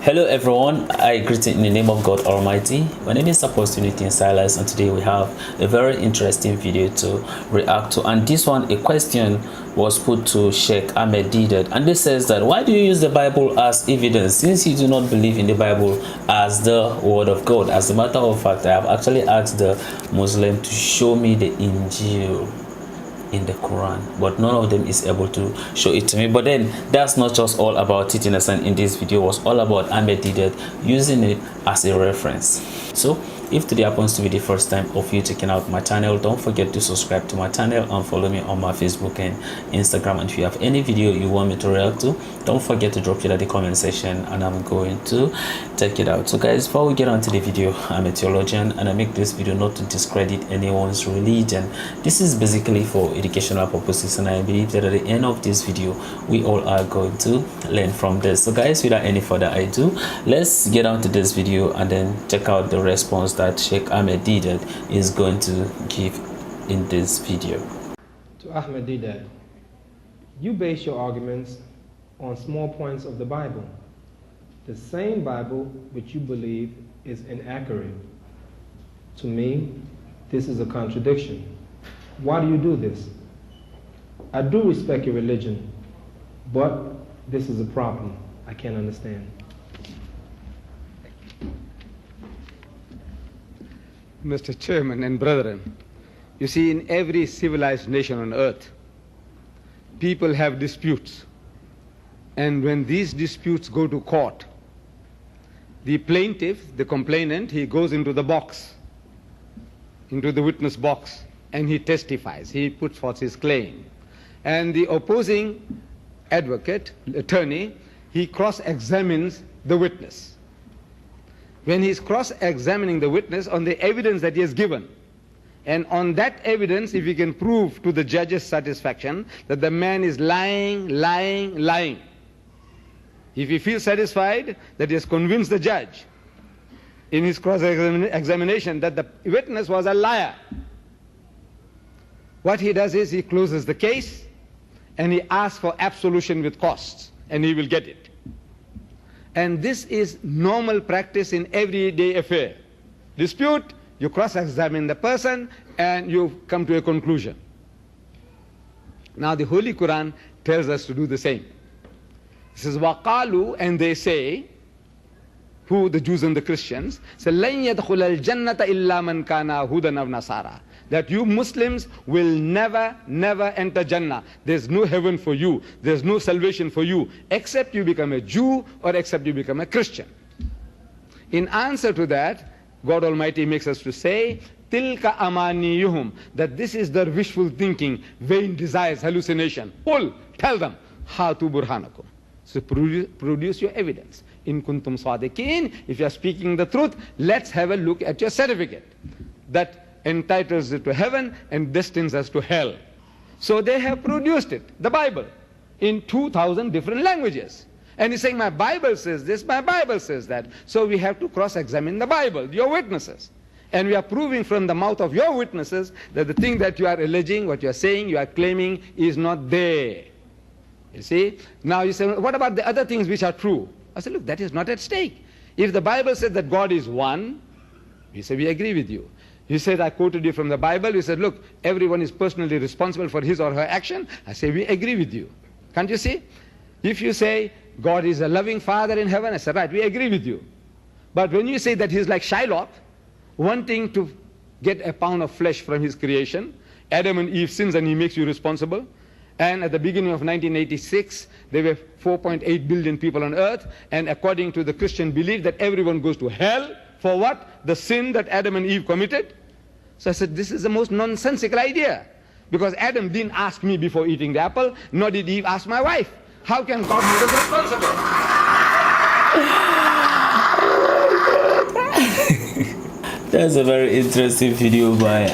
Hello everyone, I greet you in the name of God Almighty. My name is Apostle Nathan Silas, and today we have a very interesting video to react to. And this one, a question was put to Sheikh Ahmed Deedat, and this says that why do you use the Bible as evidence since you do not believe in the Bible as the word of God? As a matter of fact, I have actually asked the Muslim to show me the Injil in the Quran, but none of them is able to show it to me. But then that's not just all about it. In a sense, in this video was all about Ahmed Deedat using it as a reference. So if today happens to be the first time of you checking out my channel, don't forget to subscribe to my channel and follow me on my Facebook and Instagram. And if you have any video you want me to react to, don't forget to drop it at the comment section and I'm going to check it out. So guys, before we get on to the video, I'm a theologian and I make this video not to discredit anyone's religion. This is basically for educational purposes, and I believe that at the end of this video we all are going to learn from this. So guys, without any further ado, let's get on to this video and then check out the response that Sheikh Ahmed Deedat is going to give in this video. To Ahmed Deedat, you base your arguments on small points of the Bible, the same Bible which you believe is inaccurate. To me, this is a contradiction. Why do you do this? I do respect your religion, but this is a problem I can't understand. Mr. Chairman and brethren, you see, in every civilized nation on earth, people have disputes. And when these disputes go to court, the plaintiff, the complainant, he goes into the box, into the witness box, and he testifies. He puts forth his claim. And the opposing advocate, attorney, he cross-examines the witness. When he's cross-examining the witness on the evidence that he has given, and on that evidence, if he can prove to the judge's satisfaction that the man is lying, if he feels satisfied that he has convinced the judge in his cross-examination that the witness was a liar, what he does is he closes the case and he asks for absolution with costs, and he will get it. And this is normal practice in everyday affair. Dispute, you cross-examine the person and you come to a conclusion. Now the Holy Quran tells us to do the same. It says, وَقَالُوا, and they say, who, the Jews and the Christians, say, لَن يَدْخُلَ الْجَنَّةَ إِلَّا مَنْ كَانَ هُودًا أَوْ نَصَارَى, that you Muslims will never enter Jannah. There's no heaven for you. There's no salvation for you, except you become a Jew or except you become a Christian. In answer to that, God Almighty makes us to say, tilka amaniyuhum, that this is their wishful thinking, vain desires, hallucination. Qul, tell them, hatu burhanakum. So produce your evidence. In kuntum sadiqin, if you are speaking the truth, let's have a look at your certificate that entitles you to heaven and destines us to hell. So they have produced it, the Bible, in 2,000 different languages. And he's saying, my Bible says this, my Bible says that. So we have to cross-examine the Bible, your witnesses. And we are proving from the mouth of your witnesses that the thing that you are alleging, what you are saying, you are claiming is not there. You see? Now you say, what about the other things which are true? I said, look, that is not at stake. If the Bible said that God is one, we say, we agree with you. You said, I quoted you from the Bible. You said, look, everyone is personally responsible for his or her action. I say, we agree with you. Can't you see? If you say, God is a loving Father in heaven, I said, right, we agree with you. But when you say that he's like Shylock, wanting to get a pound of flesh from his creation, Adam and Eve sins and he makes you responsible. And at the beginning of 1986, there were 4.8 billion people on earth. And according to the Christian belief that everyone goes to hell, for what? The sin that Adam and Eve committed. So I said, this is the most nonsensical idea. Because Adam didn't ask me before eating the apple, nor did Eve ask my wife. How can God make us responsible? That's a very interesting video by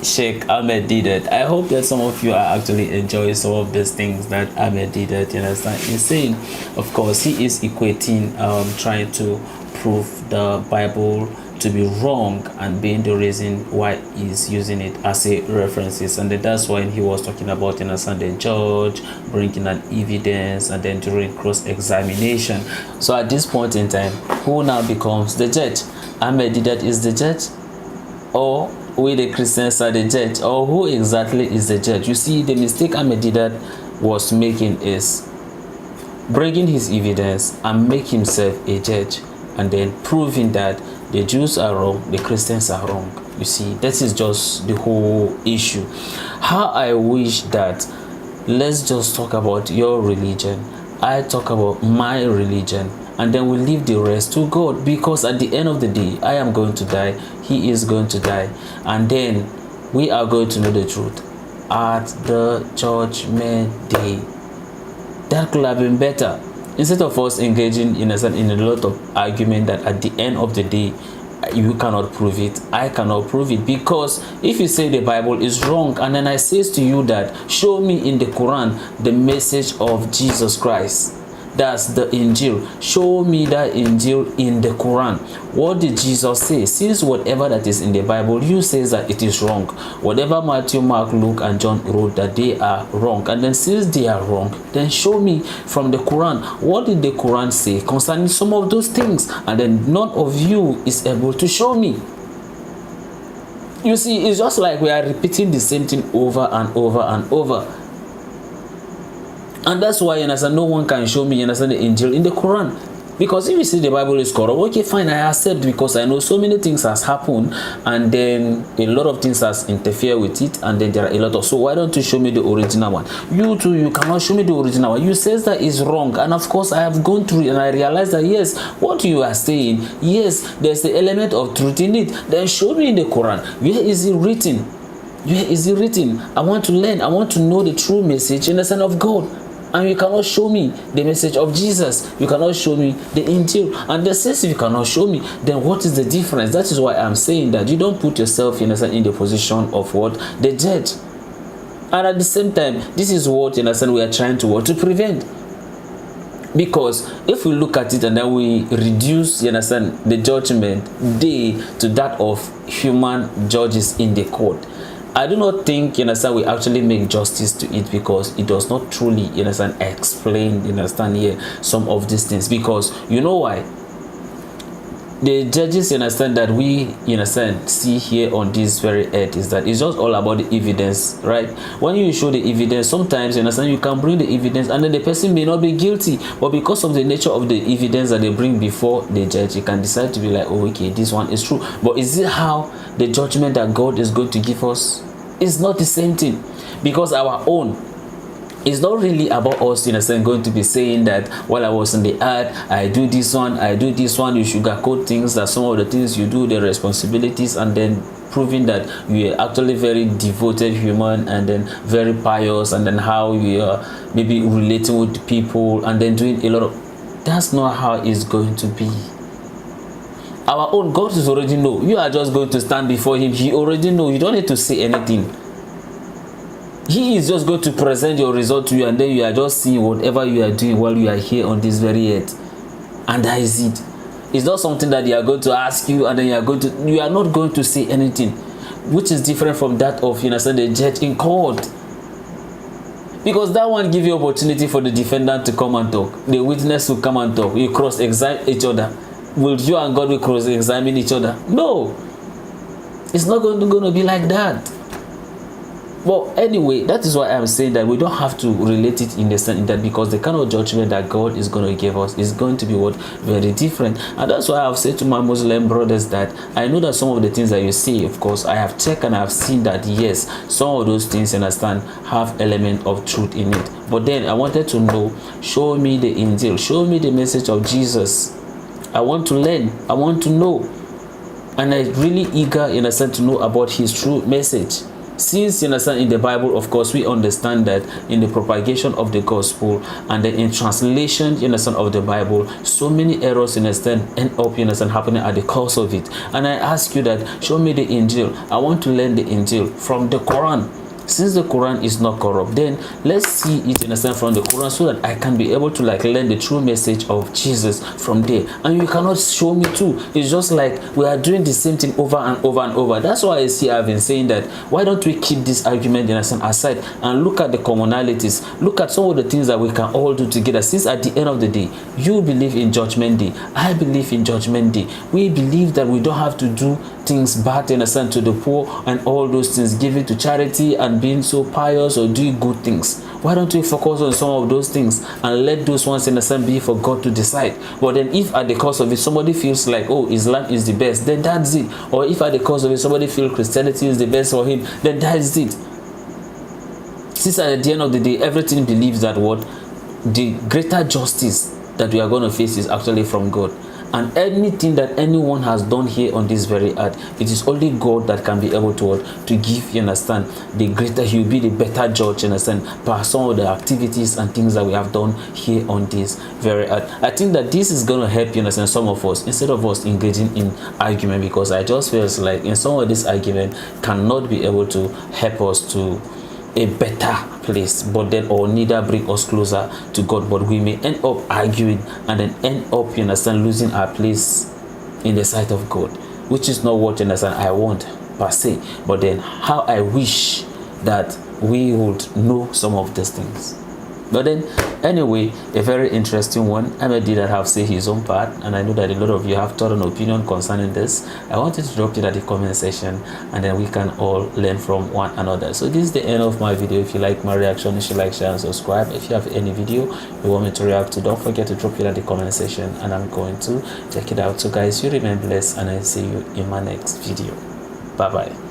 Sheikh Ahmed Deedat. I hope that some of you are actually enjoying some of these things that Ahmed Deedat, you understand, is saying. Of course, he is equating, trying to prove the Bible to be wrong and being the reason why he's using it as a references. And then that's when he was talking about, you understand, the judge bringing an evidence and then during cross-examination. So at this point in time, who now becomes the judge? Ahmed Deedat is the judge, or we the Christians are the judge, or who exactly is the judge? You see, the mistake Ahmed Deedat was making is bringing his evidence and make himself a judge, and then proving that the Jews are wrong, the Christians are wrong. You see, that is just the whole issue. How I wish that let's just talk about your religion, I talk about my religion, and then we leave the rest to God, because at the end of the day, I am going to die, he is going to die, and then we are going to know the truth at the judgment day. That could have been better, instead of us engaging in a lot of argument that at the end of the day you cannot prove it, I cannot prove it. Because if you say the Bible is wrong, and then I says to you that show me in the Quran the message of Jesus Christ, that's the Injil, show me that Injil in the Quran. What did Jesus say? Since whatever that is in the Bible, you says that it is wrong, whatever Matthew, Mark, Luke and John wrote, that they are wrong, and then since they are wrong, then show me from the Quran, what did the Quran say concerning some of those things? And then none of you is able to show me. You see, it's just like we are repeating the same thing over and over and over. And that's why, you understand, no one can show me, you understand, the Injil in the Quran. Because if you see the Bible is corrupt, okay, fine, I accept, because I know so many things has happened, and then a lot of things has interfered with it, and then there are a lot of, so why don't you show me the original one? You too, you cannot show me the original one. You says that is wrong, and of course I have gone through it, and I realized that yes, what you are saying, yes, there's the element of truth in it. Then show me in the Quran, where is it written? Where is it written? I want to learn, I want to know the true message in the Son of God. And you cannot show me the message of Jesus. You cannot show me the Injil. And then says if you cannot show me, then what is the difference? That is why I'm saying that you don't put yourself in the position of what? The judge. And at the same time, this is what, we are trying to prevent. Because if we look at it and then we reduce, the judgment day to that of human judges in the court, I do not think, we actually make justice to it, because it does not truly, explain, here some of these things. Because you know why? The judges, that we, see here on this very earth is that it's just all about the evidence, right? When you show the evidence, sometimes, you can bring the evidence and then the person may not be guilty, but because of the nature of the evidence that they bring before the judge, you can decide to be like, oh, okay, this one is true. But is it how the judgment that God is going to give us? It's not the same thing, because our own is not really about us, going to be saying that while I was in the earth, I do this one, I do this one. You sugarcoat things, that some of the things you do, the responsibilities, and then proving that you are actually very devoted human, and then very pious, and then how you are maybe relating with people, and then doing a lot of, that's not how it's going to be. Our own God is already know. You are just going to stand before him. He already know. You don't need to say anything. He is just going to present your result to you, and then you are just seeing whatever you are doing while you are here on this very earth. And that is it. It's not something that they are going to ask you, and then you are not going to say anything, which is different from that of, the judge in court. Because that one give you opportunity for the defendant to come and talk. The witness will come and talk. You cross-examine each other. Will you and God will cross-examine each other? No. It's not going to be like that. But anyway, that is why I'm saying that we don't have to relate it in the sense that, because the kind of judgment that God is going to give us is going to be very different. And that's why I've said to my Muslim brothers that I know that some of the things that you see, of course, I have checked and I've seen that yes, some of those things, have element of truth in it. But then I wanted to know, show me the Injil, show me the message of Jesus. I want to learn, I want to know, and I'm really eager, to know about his true message. Since, in the Bible, of course, we understand that in the propagation of the gospel and then in translation, of the Bible, so many errors, end up, happening at the course of it. And I ask you that, show me the Injil. I want to learn the Injil from the Quran. Since the Quran is not corrupt, then let's see it, understand, from the Quran, so that I can be able to like learn the true message of Jesus from there. And you cannot show me too. It's just like we are doing the same thing over and over and over. That's why I see I've been saying that why don't we keep this argument, understand, aside and look at the commonalities, look at some of the things that we can all do together. Since at the end of the day, you believe in Judgment Day, I believe in Judgment Day. We believe that we don't have to do things bad, understand, to the poor and all those things, giving to charity and being so pious or doing good things. Why don't we focus on some of those things and let those ones, understand, be for God to decide? But then if at the cost of it somebody feels like, oh, Islam is the best, then that's it. Or if at the cost of it somebody feels Christianity is the best for him, then that's it. Since at the end of the day everything believes that what the greater justice that we are going to face is actually from God. And anything that anyone has done here on this very earth, it is only God that can be able to give, you understand, the greater, he will be the better judge, you understand, by some of the activities and things that we have done here on this very earth. I think that this is going to help, you understand, some of us, instead of us engaging in argument, because I just feel like in some of this argument cannot be able to help us to a better place, but then or neither bring us closer to God, but we may end up arguing and then end up, you understand, losing our place in the sight of God, which is not what, you understand, I want per se, but then how I wish that we would know some of these things. But then anyway, a very interesting one. Ahmed Deedat have said his own part, and I know that a lot of you have thought an opinion concerning this. I wanted to drop it at the comment section, and then we can all learn from one another. So this is the end of my video. If you like my reaction, you should like, share, and subscribe. If you have any video you want me to react to, don't forget to drop it at the comment section, and I'm going to check it out. So guys, you remain blessed, and I'll see you in my next video. Bye bye.